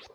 Hey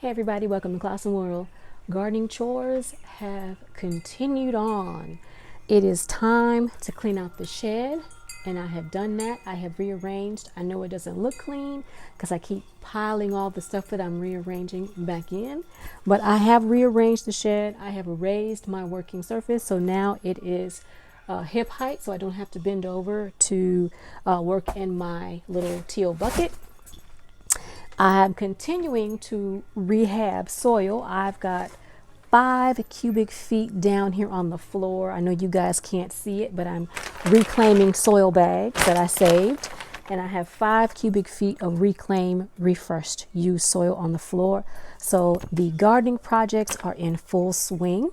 everybody, welcome to ClausenWorld. Gardening chores have continued on. It is time to clean out the shed, and I have done that. I have rearranged. I know it doesn't look clean because I keep piling all the stuff that I'm rearranging back in, but I have rearranged the shed. I have raised my working surface, so now it is hip height, so I don't have to bend over to work in my little teal bucket. I'm continuing to rehab soil. I've got 5 cubic feet down here on the floor. I know you guys can't see it, but I'm reclaiming soil bags that I saved. And I have 5 cubic feet of reclaim, refreshed, used soil on the floor. So the gardening projects are in full swing.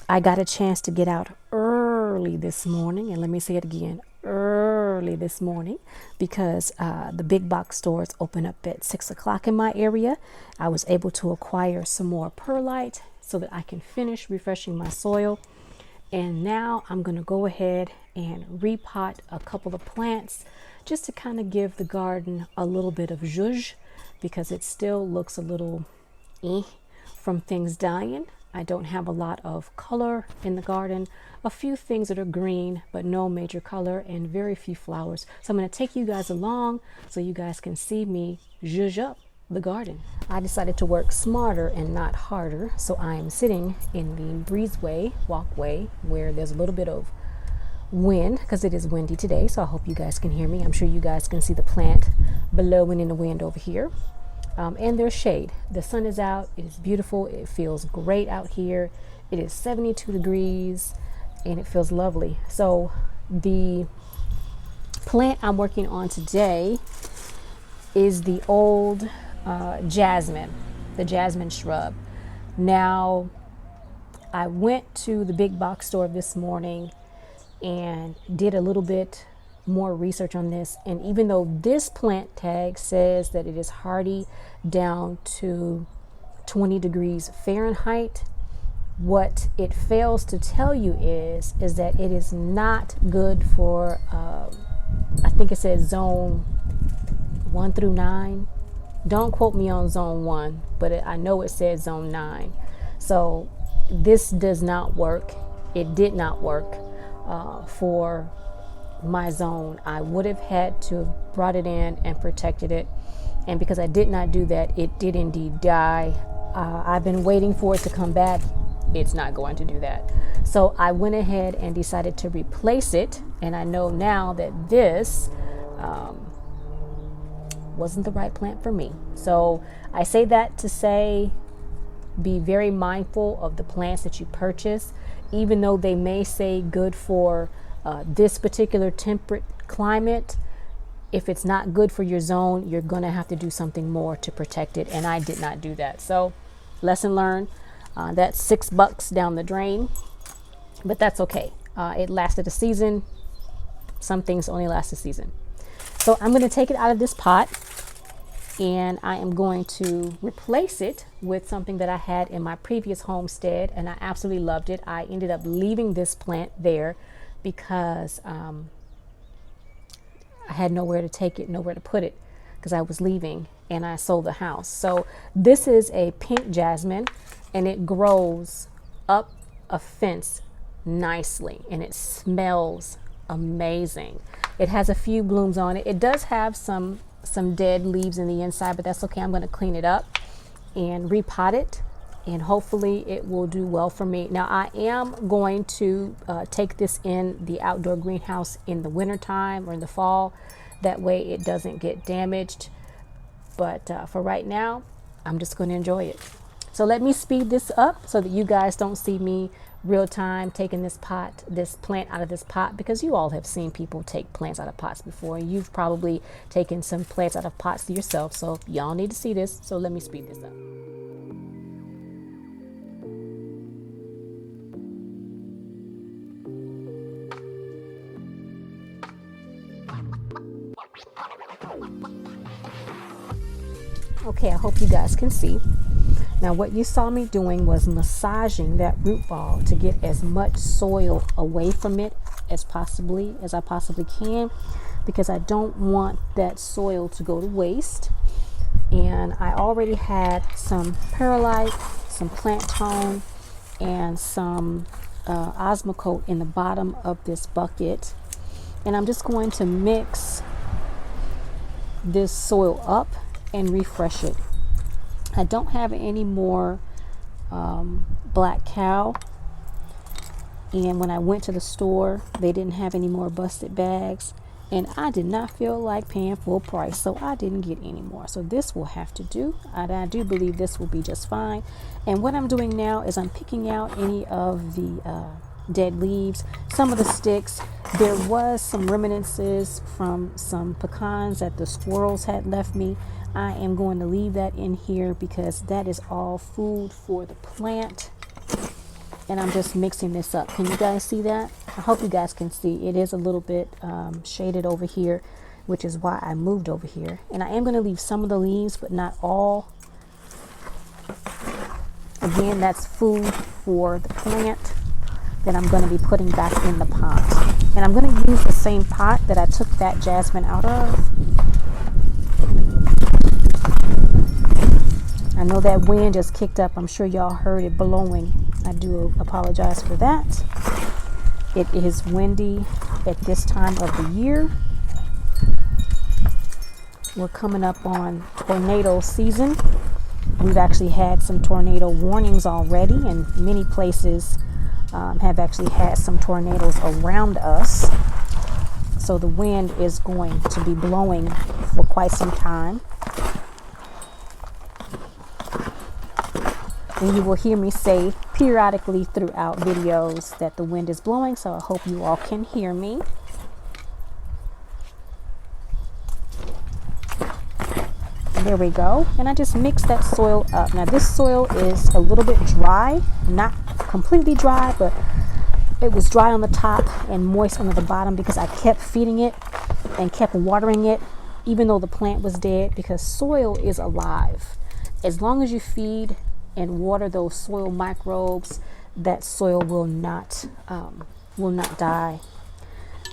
I got a chance to get out early this morning, and let me say it again, early this morning, because the big box stores open up at 6 o'clock in my area. I was able to acquire some more perlite so that I can finish refreshing my soil. And now I'm going to go ahead and repot a couple of plants just to kind of give the garden a little bit of zhuzh, because it still looks a little from things dying. I don't have a lot of color in the garden. A few things that are green, but no major color, and very few flowers. So I'm going to take you guys along so you guys can see me zhuzh up the garden. I decided to work smarter and not harder. So I am sitting in the breezeway walkway where there's a little bit of wind, because it is windy today. So I hope you guys can hear me. I'm sure you guys can see the plant blowing in the wind over here. And there's shade. The sun is out. It is beautiful. It feels great out here. It is 72 degrees and it feels lovely. So the plant I'm working on today is the old jasmine, the jasmine shrub. Now, I went to the big box store this morning and did a little bit more research on this, and even though this plant tag says that it is hardy down to 20 degrees Fahrenheit, what it fails to tell you is that it is not good for I think it says zone 1 through 9. Don't quote me on zone 1, but I know it says zone 9. So this does not work. It did not work for my zone. I would have had to have brought it in and protected it, and because I did not do that, it did indeed die. I've been waiting for it to come back. It's not going to do that. So I went ahead and decided to replace it, and I know now that this wasn't the right plant for me. So I say that to say, be very mindful of the plants that you purchase, even though they may say good for this particular temperate climate. If it's not good for your zone, you're going to have to do something more to protect it, and I did not do that. So lesson learned. That's $6 down the drain, but that's okay. It lasted a season. Some things only last a season. So I'm going to take it out of this pot, and I am going to replace it with something that I had in my previous homestead, and I absolutely loved it. I ended up leaving this plant there because I had nowhere to take it, nowhere to put it, because I was leaving and I sold the house. So this is a pink jasmine, and it grows up a fence nicely, and it smells amazing. It has a few blooms on it. It does have some dead leaves in the inside, but that's okay. I'm going to clean it up and repot it, and hopefully it will do well for me. Now, I am going to take this in the outdoor greenhouse in the wintertime or in the fall. That way it doesn't get damaged. But for right now, I'm just going to enjoy it. So let me speed this up so that you guys don't see me real time taking this plant out of this pot, because you all have seen people take plants out of pots before. You've probably taken some plants out of pots yourself. So y'all need to see this. So let me speed this up. Okay, I hope you guys can see. Now what you saw me doing was massaging that root ball to get as much soil away from it as I possibly can, because I don't want that soil to go to waste. And I already had some Perilite, some plant tone, and some Osmocote in the bottom of this bucket. And I'm just going to mix this soil up and refresh it. I don't have any more black cow, and when I went to the store they didn't have any more busted bags, and I did not feel like paying full price, so I didn't get any more. So this will have to do. I do believe this will be just fine. And what I'm doing now is I'm picking out any of the dead leaves, some of the sticks. There was some reminiscences from some pecans that the squirrels had left me. I am going to leave that in here because that is all food for the plant. And I'm just mixing this up. Can you guys see that? I hope you guys can see. It is a little bit shaded over here, which is why I moved over here. And I am going to leave some of the leaves, but not all. Again, that's food for the plant that I'm going to be putting back in the pot. And I'm going to use the same pot that I took that jasmine out of. I know that wind just kicked up. I'm sure y'all heard it blowing. I do apologize for that. It is windy at this time of the year. We're coming up on tornado season. We've actually had some tornado warnings already, and many places have actually had some tornadoes around us. So the wind is going to be blowing for quite some time. And you will hear me say periodically throughout videos that the wind is blowing, so I hope you all can hear me. There we go. And I just mix that soil up. Now this soil is a little bit dry, not completely dry, but it was dry on the top and moist on the bottom because I kept feeding it and kept watering it even though the plant was dead, because soil is alive. As long as you feed and water those soil microbes, that soil will not die.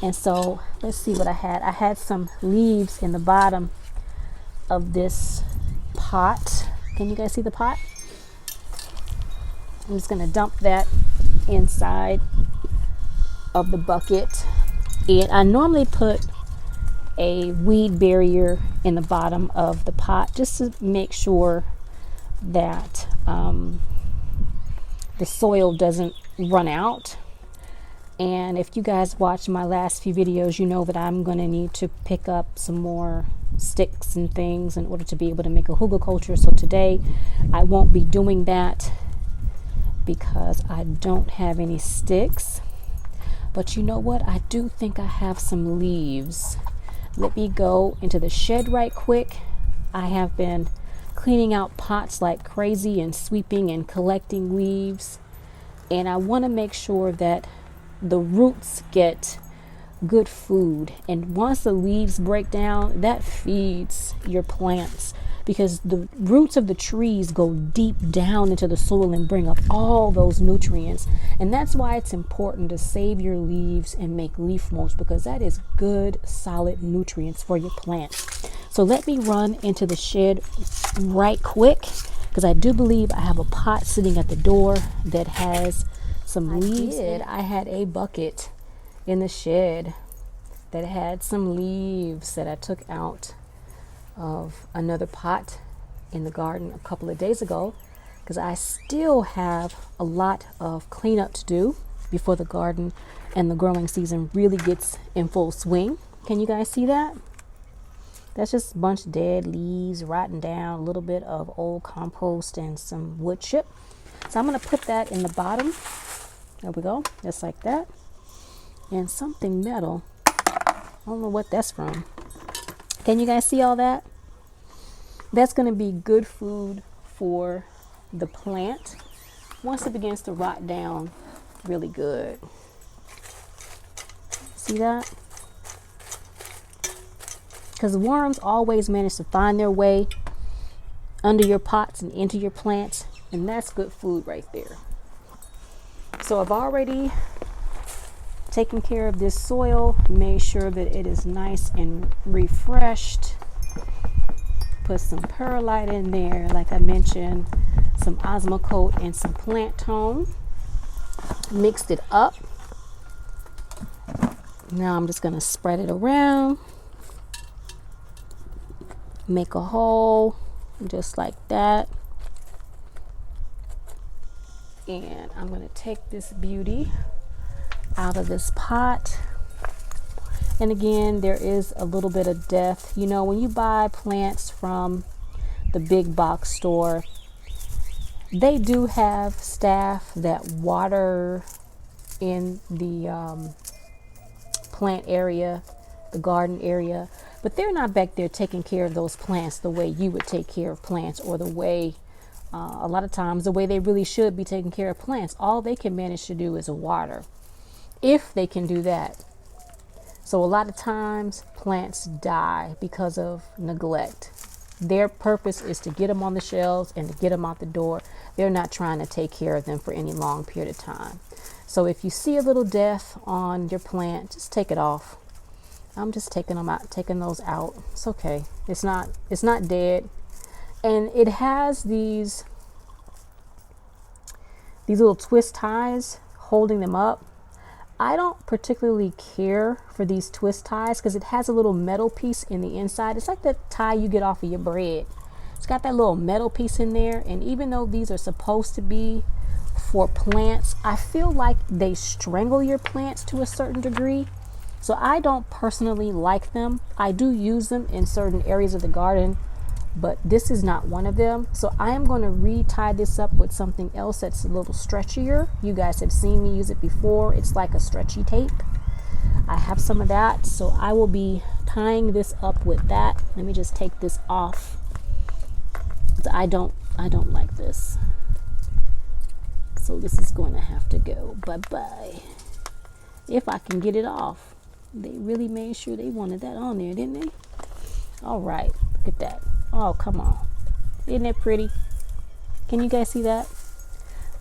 And so let's see what I had. I had some leaves in the bottom of this pot. Can you guys see the pot? I'm just going to dump that inside of the bucket. And I normally put a weed barrier in the bottom of the pot just to make sure that the soil doesn't run out. And if you guys watch my last few videos, you know that I'm going to need to pick up some more sticks and things in order to be able to make a hugelkultur. So today I won't be doing that because I don't have any sticks. But you know what? I do think I have some leaves. Let me go into the shed right quick. I have been cleaning out pots like crazy and sweeping and collecting leaves. And I want to make sure that the roots get good food. And once the leaves break down, that feeds your plants, because the roots of the trees go deep down into the soil and bring up all those nutrients. And that's why it's important to save your leaves and make leaf mulch, because that is good, solid nutrients for your plants. So let me run into the shed right quick, because I do believe I have a pot sitting at the door that has some leaves. I had a bucket in the shed that had some leaves that I took out of another pot in the garden a couple of days ago, because I still have a lot of cleanup to do before the garden and the growing season really gets in full swing. Can you guys see that? That's just a bunch of dead leaves rotting down, a little bit of old compost and some wood chip. So I'm going to put that in the bottom. There we go, just like that. And something metal, I don't know what that's from. Can you guys see all that? That's going to be good food for the plant once it begins to rot down really good. See that? Because worms always manage to find their way under your pots and into your plants, and that's good food right there. So I've already taken care of this soil, made sure that it is nice and refreshed. Put some Perilite in there, like I mentioned, some Osmocote and some plant tone. Mixed it up. Now I'm just going to spread it around. Make a hole just like that. And I'm going to take this beauty out of this pot. And again, there is a little bit of death. You know, when you buy plants from the big box store, they do have staff that water in the plant area, the garden area, but they're not back there taking care of those plants the way you would take care of plants, or the way a lot of times the way they really should be taking care of plants. All they can manage to do is water, if they can do that. So a lot of times plants die because of neglect. Their purpose is to get them on the shelves and to get them out the door. They're not trying to take care of them for any long period of time. So if you see a little death on your plant, just take it off. I'm just taking them out, taking those out. It's okay. It's not dead. And it has these little twist ties holding them up. I don't particularly care for these twist ties because it has a little metal piece in the inside. It's like the tie you get off of your bread. It's got that little metal piece in there. And even though these are supposed to be for plants, I feel like they strangle your plants to a certain degree. So I don't personally like them. I do use them in certain areas of the garden, but this is not one of them. So I am going to re-tie this up with something else that's a little stretchier. You guys have seen me use it before. It's like a stretchy tape. I have some of that, so I will be tying this up with that. Let me just take this off. I don't like this. So this is going to have to go bye-bye. If I can get it off. They really made sure they wanted that on there, didn't they? All right, look at that. Oh, come on. Isn't that pretty? Can you guys see that?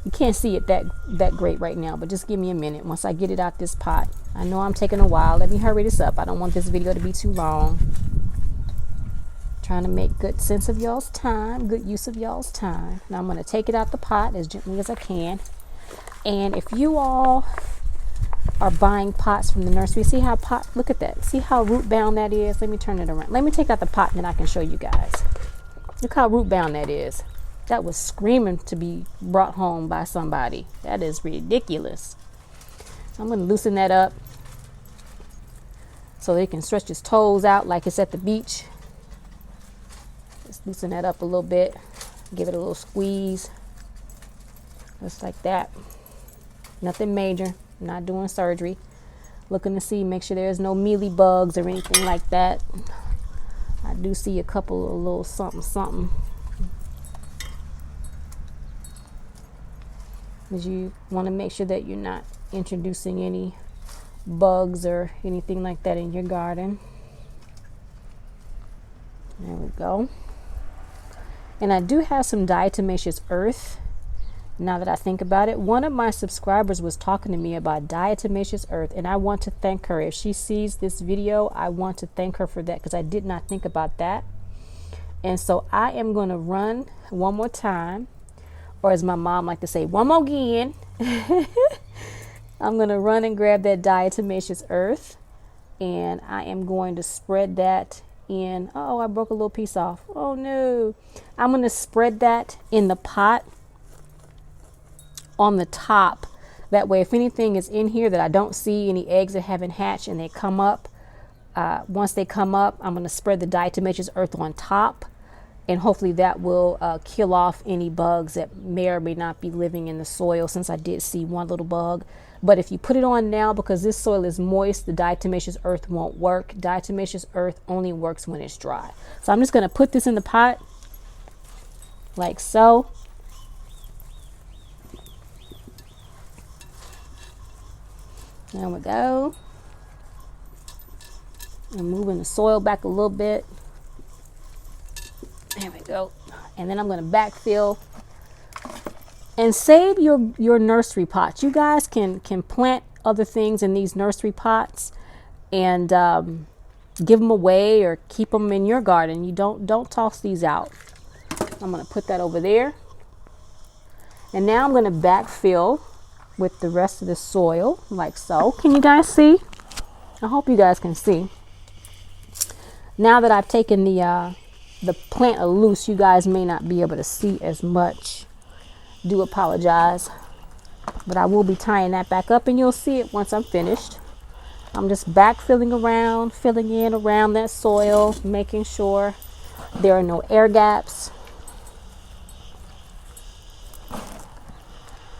You can't see it that great right now, but just give me a minute once I get it out this pot. I know I'm taking a while. Let me hurry this up. I don't want this video to be too long. Trying to make good sense of y'all's time, good use of y'all's time. Now I'm going to take it out the pot as gently as I can. And if you all are buying pots from the nursery, see how look at that. See how root bound that is? Let me turn it around. Let me take out the pot and then I can show you guys. Look how root bound that is. That was screaming to be brought home by somebody. That is ridiculous. So I'm going to loosen that up so they can stretch his toes out like it's at the beach. Just loosen that up a little bit. Give it a little squeeze. Just like that. Nothing major. Not doing surgery. Looking to see, make sure there's no mealy bugs or anything like that. I do see a couple of little something. Because you want to make sure that you're not introducing any bugs or anything like that in your garden. There we go. And I do have some diatomaceous earth. Now that I think about it, one of my subscribers was talking to me about diatomaceous earth, and I want to thank her. If she sees this video, I want to thank her for that because I did not think about that. And so I am going to run one more time, or as my mom like to say, one more again. I'm going to run and grab that diatomaceous earth, and I am going to spread that in. Oh, I broke a little piece off. Oh no. I'm going to spread that in the pot on the top. That way, if anything is in here that I don't see, any eggs that haven't hatched and they come up, once they come up, I'm going to spread the diatomaceous earth on top, and hopefully that will kill off any bugs that may or may not be living in the soil, since I did see one little bug. But if you put it on now, because this soil is moist, the diatomaceous earth won't work. Diatomaceous earth only works when it's dry. So I'm just going to put this in the pot like so. There we go. I'm moving the soil back a little bit. There we go. And then I'm going to backfill and save your nursery pots. You guys can plant other things in these nursery pots and give them away or keep them in your garden. You don't toss these out. I'm going to put that over there. And now I'm going to backfill with the rest of the soil like so. Can you guys see? I hope you guys can see. Now that I've taken the plant loose, you guys may not be able to see as much. Do apologize, but I will be tying that back up and you'll see it once I'm finished. I'm just backfilling around, filling in around that soil, making sure there are no air gaps.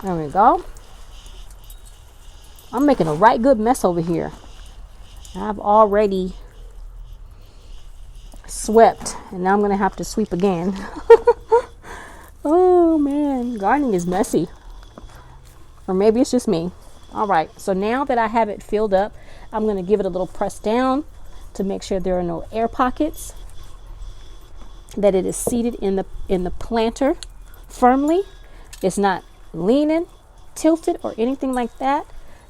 There we go. I'm making a right good mess over here. I've already swept and now I'm gonna have to sweep again. Oh man, gardening is messy. Or maybe it's just me. All right, so now that I have it filled up, I'm gonna give it a little press down to make sure there are no air pockets, that it is seated in the planter firmly. It's not leaning, tilted, or anything like that.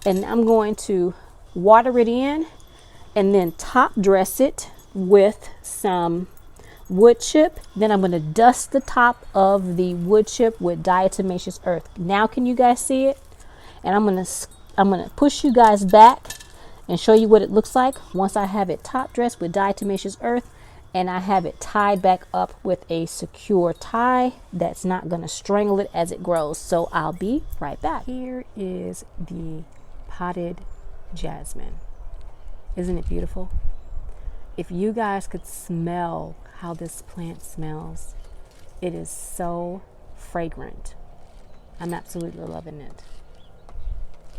And I'm going to water it in and then top dress it with some wood chip. Then I'm going to dust the top of the wood chip with diatomaceous earth. Now can you guys see it? And I'm going to push you guys back and show you what it looks like once I have it top dressed with diatomaceous earth and I have it tied back up with a secure tie that's not going to strangle it as it grows. So I'll be right back. Here is the potted jasmine. Isn't it beautiful? If you guys could smell how this plant smells, it is so fragrant. I'm absolutely loving it.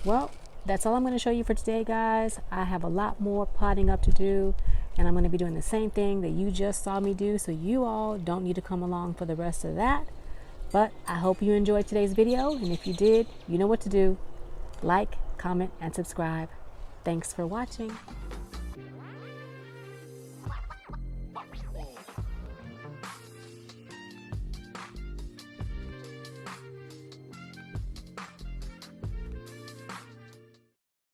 Well, that's all I'm going to show you for today, guys. I have a lot more potting up to do, and I'm going to be doing the same thing that you just saw me do, so you all don't need to come along for the rest of that. But I hope you enjoyed today's video, and if you did, you know what to do. Like, comment, and subscribe. Thanks for watching.